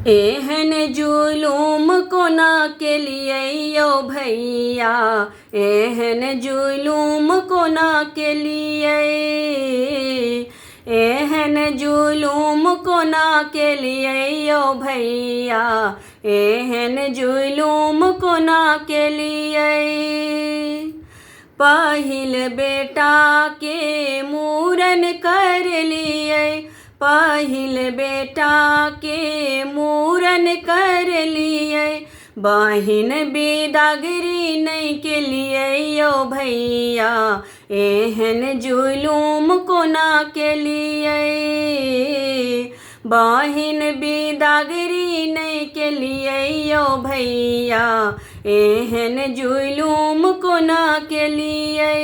एहन जुलूम कोना के लिए यो भैया, एहन जुलूम कोना के लिए, एहन जुलूम कोना के लिए यो भैया, एहन जुलूम कोना के लिए। पहिल बेटा के मूरन कर लिए, पहिल बेटा के मूरन कर लिए, बहिन बिदागरी नहीं के लिए यो भैया, एहन जुलूम कोना के लिए, बहिन बिदागरी नहीं के लिए यो भैया, एहन जुलूम कोना के लिए।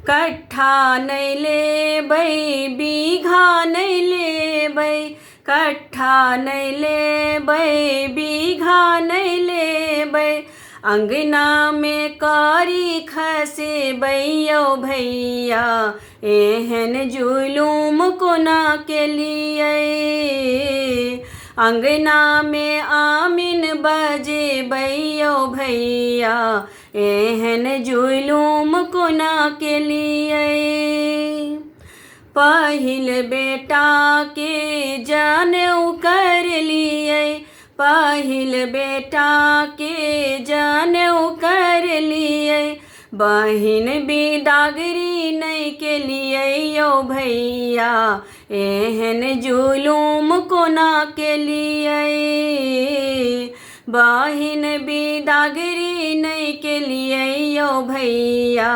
कट्ठा नहीं लेबै बीघा नहीं लेबै, कट्ठा नहीं लेबै बीघा नहीं लेबै, अंगना में कारी खसेबै यो भैया, एहन जुलूम कोना के लिए, अंगना में आमीन बजेबै यो भैया, एहन जुलूम कोना के लिए। पहिल बेटा के जनेऊ कर लिए, पहिल बेटा के जनेऊ कर लिए, बहिन बिदागरी नहीं के लिए यो भैया, एहन जुलूम कोना के लिए, बहिन बिदागरी नहीं के लिए यो भैया,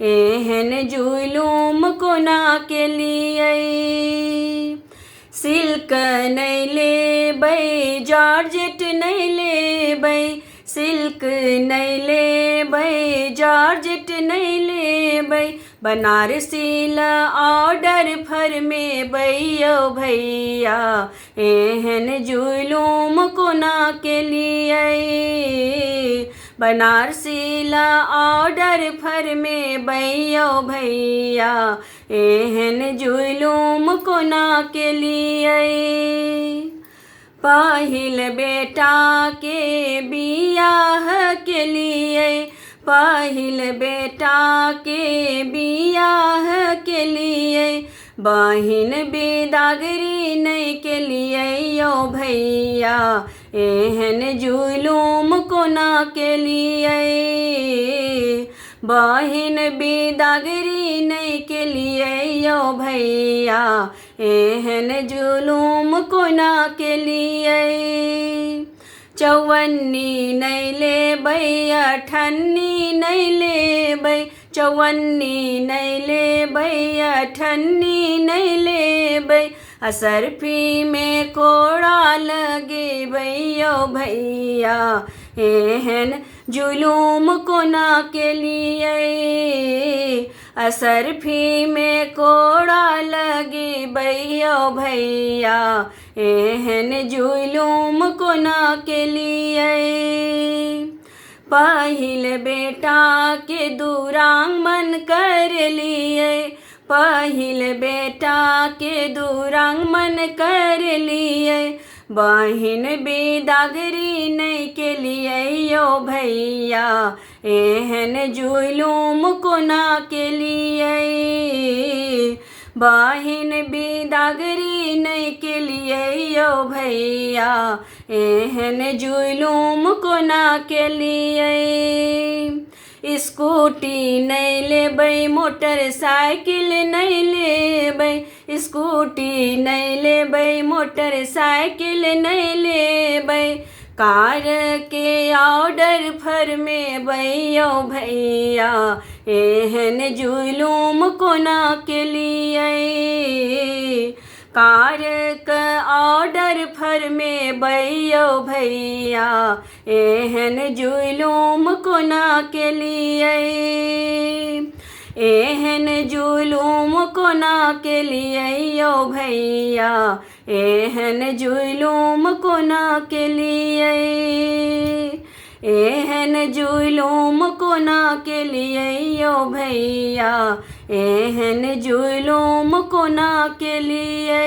एहन जुलूम कोना के लिए। सिल्क नहीं लेबै जॉर्जेट नहीं लेबै, सिल्क नहीं लेबै जॉर्जेट नहीं लेबै, बनारसी ऑर्डर फरमेबै यो भैया, एहन जुलूम कोना के लिए, बनारसी ऑर्डर फरमेबै यो भैया, एहन जुलूम कोना के लिए। पहिल बेटा के बियाह के लिए, पहिल बेटा के बियाह के लिए, बहिन बिदागरी नहीं के लिए यो भैया, एहन जुलूम कोना के लिए, बहिन बिदागरी नहीं के लिए यो भैया, एहन जुलूम कोना के लिए। चौवन्नी नहीं लेबै अठन्नी नहीं लेबै, चौवन्नी नहीं लेबै अठन्नी नहीं लेबै, असरफी में कोड़ा लगेबै यो भैया, एहन जुलूम कोना के लिए, असरफी में कोड़ा लगेबै यो भैया, एहन जुलूम कोना के लिए। पहिल बेटा के दूरांगमन कर लिए, पहिल बेटा के दूरांगमन कर लिए, बहिन बिदागरी नहीं के लिए यो भैया, एहन जुलूम कोना के लिए, बहिन बिदागरी नहीं के लिए यो भैया, एहन जुलूम कोना के लिए। स्कूटी नहीं लेबै मोटरसाइकिल नहीं लेबै, स्कूटी नहीं लेबै मोटरसाइकिल नहीं लेबै, कार के ऑर्डर फरमेबै यो भैया, एहन जुलूम कोना के लिए, कार का ऑर्डर फरमेबै यो भैया, एहन जुलूम कोना के लिए, एहन जुलूम कोना के लिए यो भैया, एहन जुलूम कोना के लिए, एहन जुलूम कोना के लिए यो भैया, एहन जुलूम कोना के लिए।